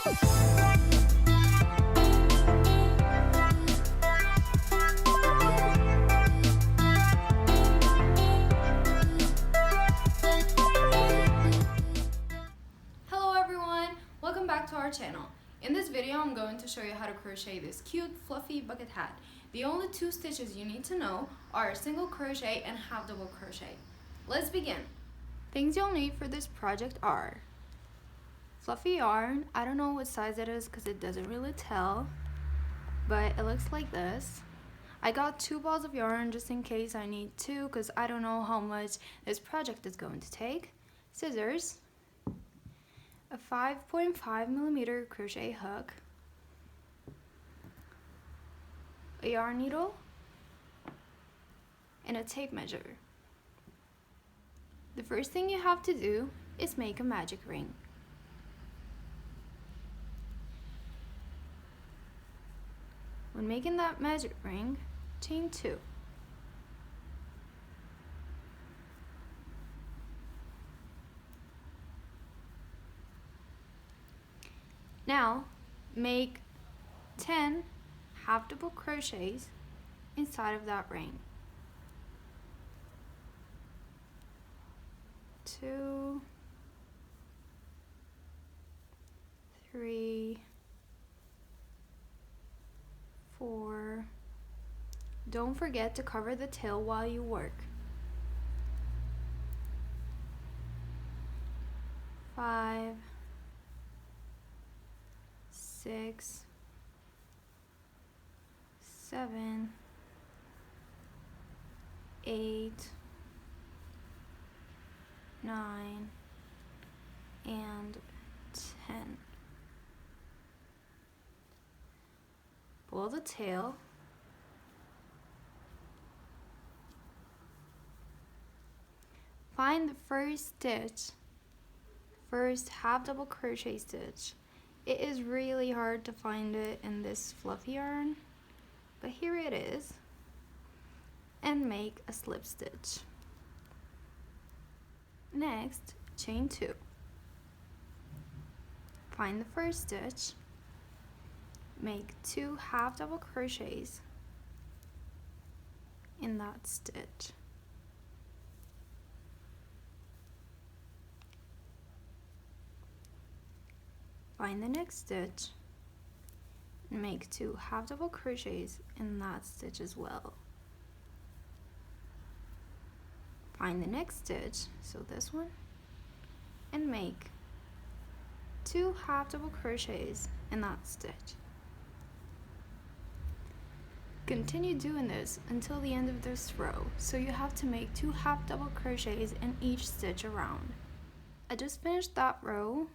To our channel. In this video I'm going to show you how to crochet this cute fluffy bucket hat. The only two stitches you need to know are single crochet and half double crochet. Let's begin. Things you'll need for this project are fluffy yarn. I don't know what size it is because it doesn't really tell, but it looks like this. I got 2 balls of yarn just in case I need 2 because I don't know how much this project is going to take. Scissors, a 5.5mm crochet hook, a yarn needle, and a tape measure. The first thing you have to do is make a magic ring. When making that magic ring, chain 2. Now, make 10 half double crochets inside of that ring. 2, 3, 4. Don't forget to cover the tail while you work. 5, 6, 7, 8, 9, and 10. Pull the tail. Find the first stitch, first half double crochet stitch. It is really hard to find it in this fluffy yarn, but here it is, and make a slip stitch. Next, chain 2. Find the first stitch, make 2 half double crochets in that stitch. Find the next stitch and make 2 half double crochets in that stitch as well. Find the next stitch, so this one, and make 2 half double crochets in that stitch. Continue doing this until the end of this row, so you have to make 2 half double crochets in each stitch around. I just finished that row.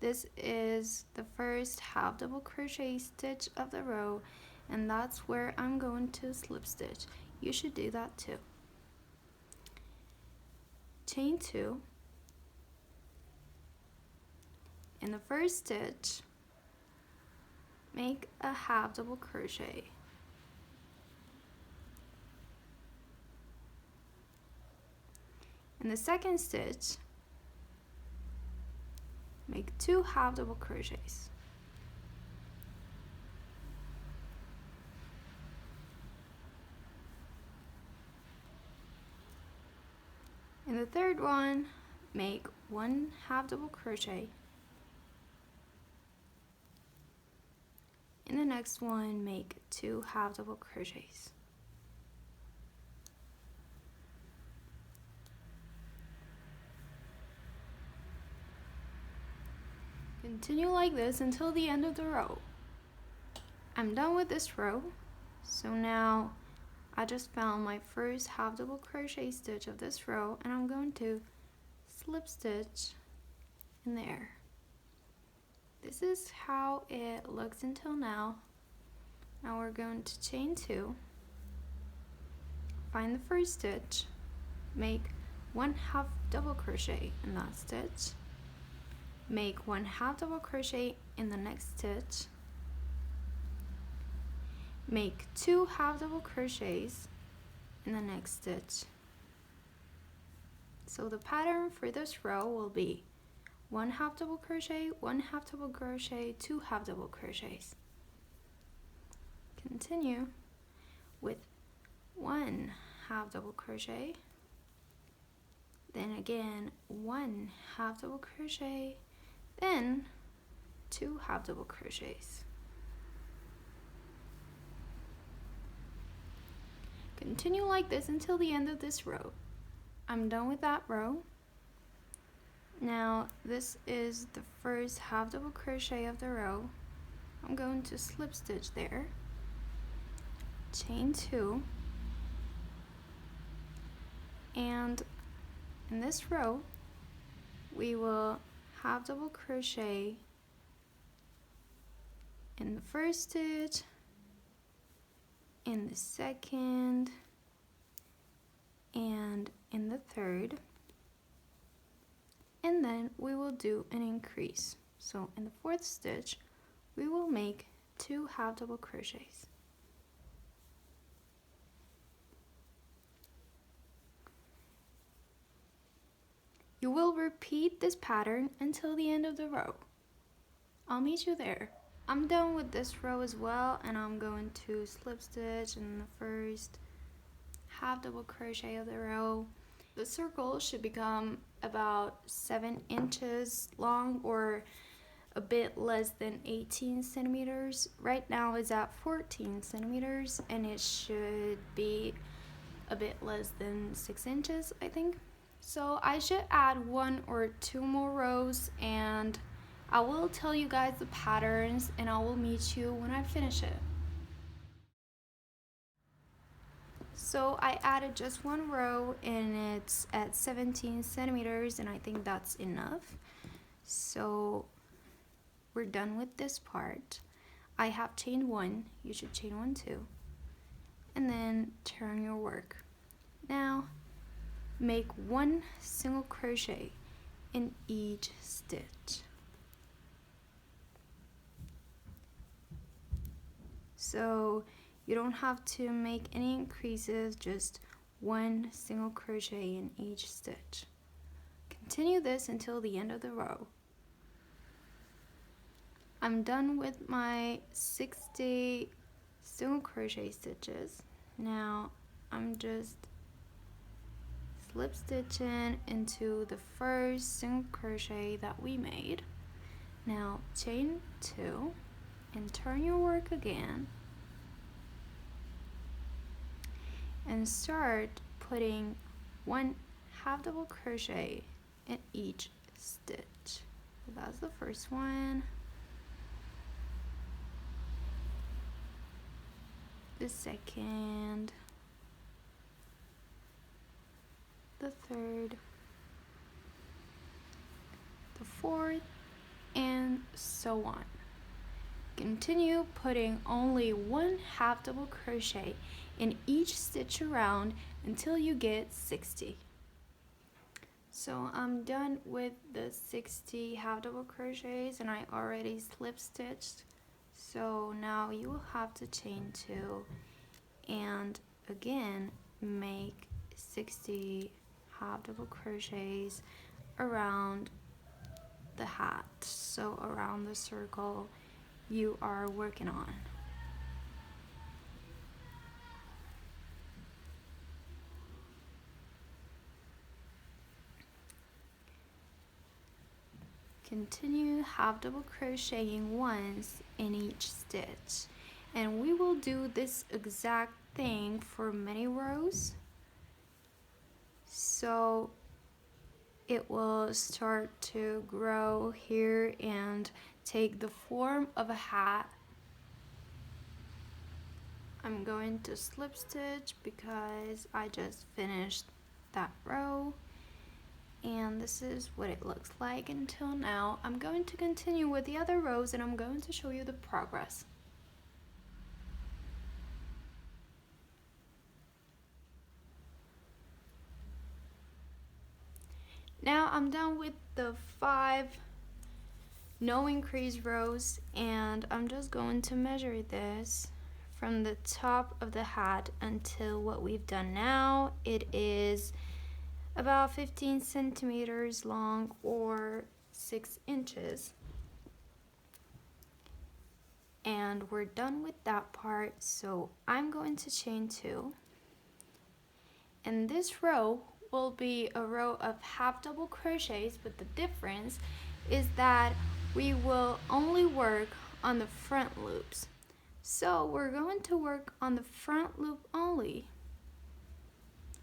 This is the first half double crochet stitch of the row, and that's where I'm going to slip stitch. You should do that too. Chain 2. In the first stitch, make a half double crochet. In the second stitch, make 2 half double crochets. In the third one, make 1 half double crochet. In the next one, make 2 half double crochets. Continue like this until the end of the row. I'm done with this row, so now I just found my first half double crochet stitch of this row, and I'm going to slip stitch in there. This is how it looks until now. Now we're going to chain 2, find the first stitch, make 1 half double crochet in that stitch, make 1 half double crochet in the next stitch, make 2 half double crochets in the next stitch. So the pattern for this row will be 1 half double crochet, 1 half double crochet, 2 half double crochets. Continue with 1 half double crochet, then again 1 half double crochet, then 2 half double crochets. Continue like this until the end of this row. I'm done with that row. Now this is the first half double crochet of the row. I'm going to slip stitch there, chain 2, and in this row we will half double crochet in the first stitch, in the second, and in the third, and then we will do an increase. So in the fourth stitch we will make 2 half double crochets. You will repeat this pattern until the end of the row. I'll meet you there. I'm done with this row as well, and I'm going to slip stitch in the first half double crochet of the row. The circle should become about 7 inches long, or a bit less than 18 centimeters. Right now it's at 14 centimeters, and it should be a bit less than 6 inches, I think. So I should add 1 or 2 more rows, and I will tell you guys the patterns, and I will meet you when I finish it. So I added just 1 row, and it's at 17 centimeters, and I think that's enough. So we're done with this part. I have chained 1, you should chain 1 too, and then turn your work. Now make 1 single crochet in each stitch. So you don't have to make any increases, just 1 single crochet in each stitch. Continue this until the end of the row. I'm done with my 60 single crochet stitches. Now I'm just slip stitching into the first single crochet that we made. Now chain 2 and turn your work again, and start putting 1 half double crochet in each stitch. So that's the first one, the second, the third, the fourth, and so on. Continue putting only 1 half double crochet in each stitch around until you get 60. So I'm done with the 60 half double crochets, and I already slip stitched. So now you will have to chain 2 and again make 60 half double crochets around the hat, so around the circle you are working on. Continue half double crocheting once in each stitch, and we will do this exact thing for many rows, so it will start to grow here and take the form of a hat. I'm going to slip stitch because I just finished that row, and this is what it looks like until now. I'm going to continue with the other rows, and I'm going to show you the progress. Now I'm done with the 5 no increase rows, and I'm just going to measure this from the top of the hat until what we've done now. It is about 15 centimeters long, or 6 inches. And we're done with that part, so I'm going to chain 2. And this row will be a row of half double crochets, but the difference is that we will only work on the front loops. So we're going to work on the front loop only.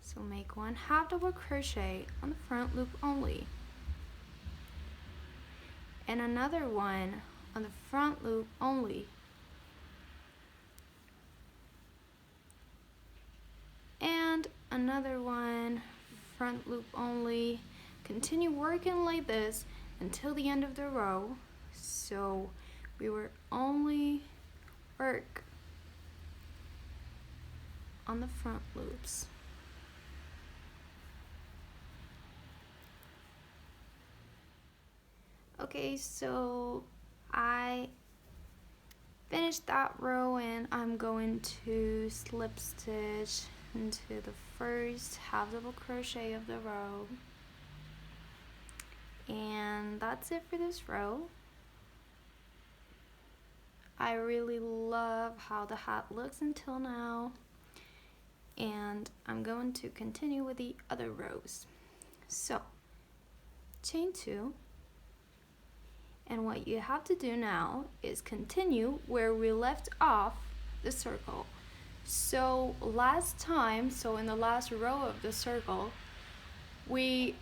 So make 1 half double crochet on the front loop only, and another one on the front loop only, and another one front loop only. Continue working like this until the end of the row. So we will only work on the front loops. Okay, so I finished that row and I'm going to slip stitch into the first half double crochet of the row. And that's it for this row. I really love how the hat looks until now, and I'm going to continue with the other rows. So chain 2, and what you have to do now is continue where we left off the circle. So last time, so in the last row of the circle, we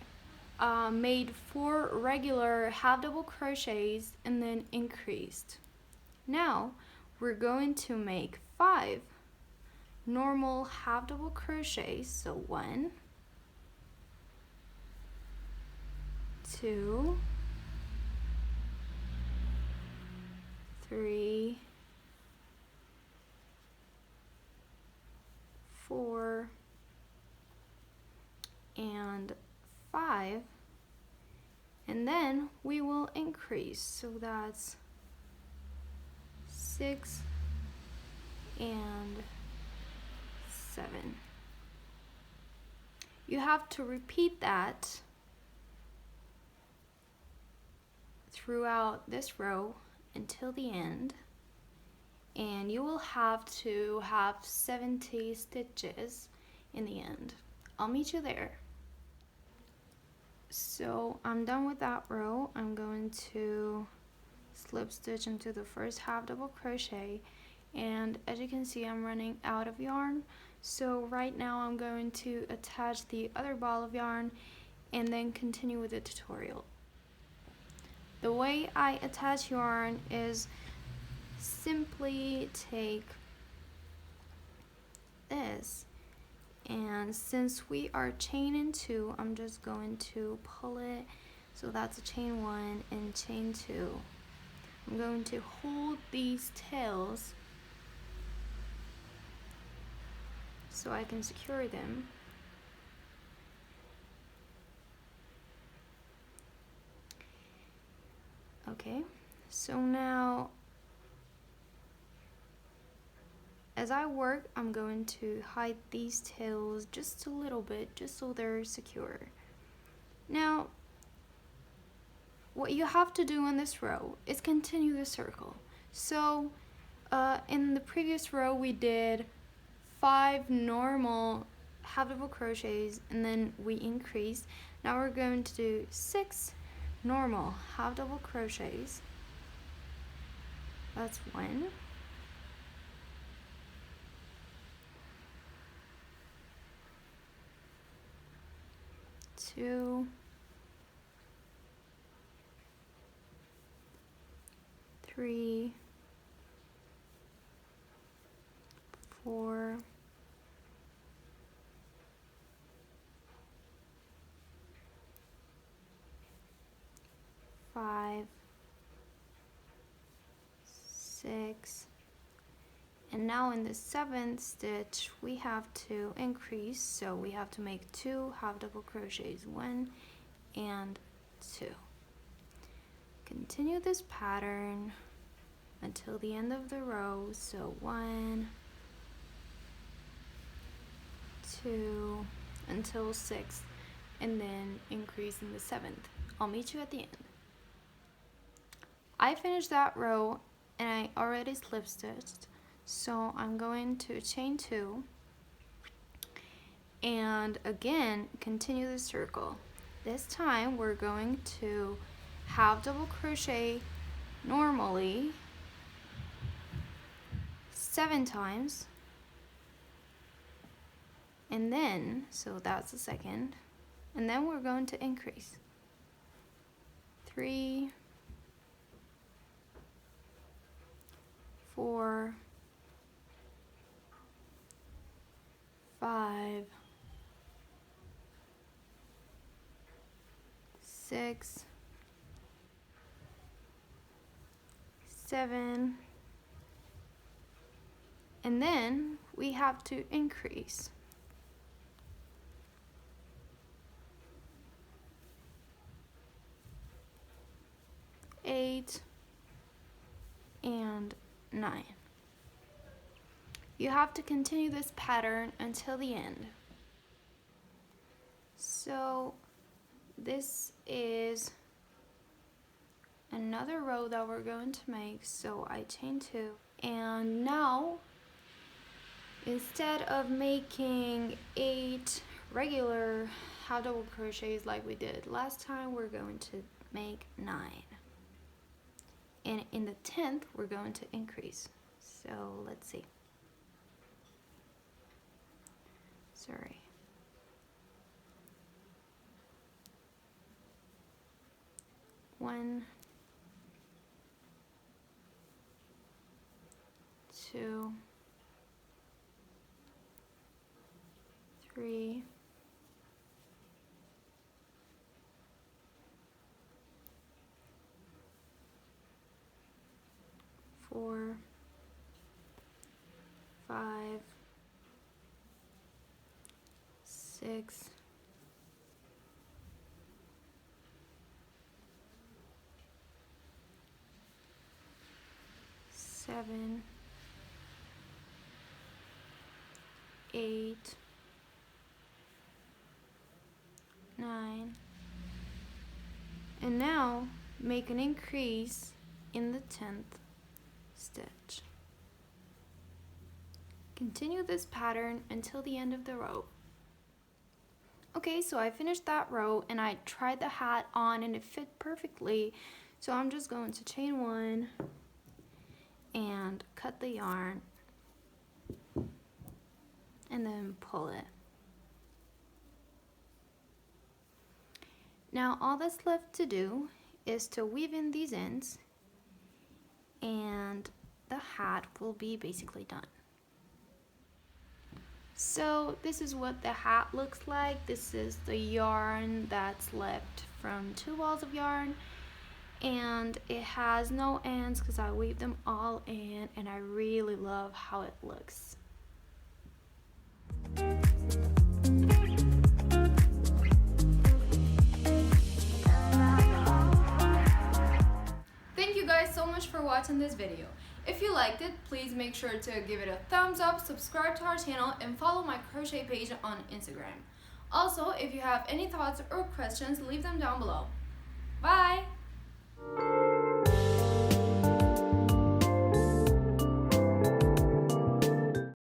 made 4 regular half double crochets and then increased. Now we're going to make 5 normal half double crochets. So 1, 2, 3, 4, and 5, and then we will increase. So that's 6 and 7. You have to repeat that throughout this row until the end, and you will have to have 70 stitches in the end. I'll meet you there. So I'm done with that row. I'm going to slip stitch into the first half double crochet, and as you can see, I'm running out of yarn. So right now I'm going to attach the other ball of yarn and then continue with the tutorial. The way I attach yarn is simply take this, and since we are chaining 2, I'm just going to pull it. So that's a chain 1 and chain 2. I'm going to hold these tails so I can secure them. Okay, so now as I work, I'm going to hide these tails just a little bit, just so they're secure. Now, what you have to do in this row is continue the circle. So in the previous row we did 5 normal half double crochets and then we increased. Now we're going to do 6 normal half double crochets. That's 1, 2, 3, 4, 5, 6, and now in the 7th stitch we have to increase, so we have to make 2 half double crochets, 1 and 2. Continue this pattern until the end of the row, so 1, 2 until 6, and then increase in the 7th. I'll meet you at the end. I finished that row and I already slip stitched, so I'm going to chain 2 and again continue the circle. This time we're going to half double crochet normally 7 times, and then, so that's the second, and then we're going to increase 3, 4, 5, 6, 7, and then we have to increase 8 and 9. You have to continue this pattern until the end. So this is another row that we're going to make, so I chain 2, and now instead of making 8 regular half double crochets like we did last time, we're going to make 9, and in the 10th we're going to increase. So let's see, sorry, 1, 2, 3, 4, 5, 6, 7, 8, 9, and now make an increase in the 10th stitch. Continue this pattern until the end of the row. Okay, so I finished that row and I tried the hat on and it fit perfectly, so I'm just going to chain 1 and cut the yarn and then pull it. Now all that's left to do is to weave in these ends and the hat will be basically done. So this is what the hat looks like. This is the yarn that's left from 2 balls of yarn, and it has no ends because I weaved them all in, and I really love how it looks. Thank you guys so much for watching this video. If you liked it, please make sure to give it a thumbs up, subscribe to our channel, and follow my crochet page on Instagram. Also, if you have any thoughts or questions, leave them down below. Bye!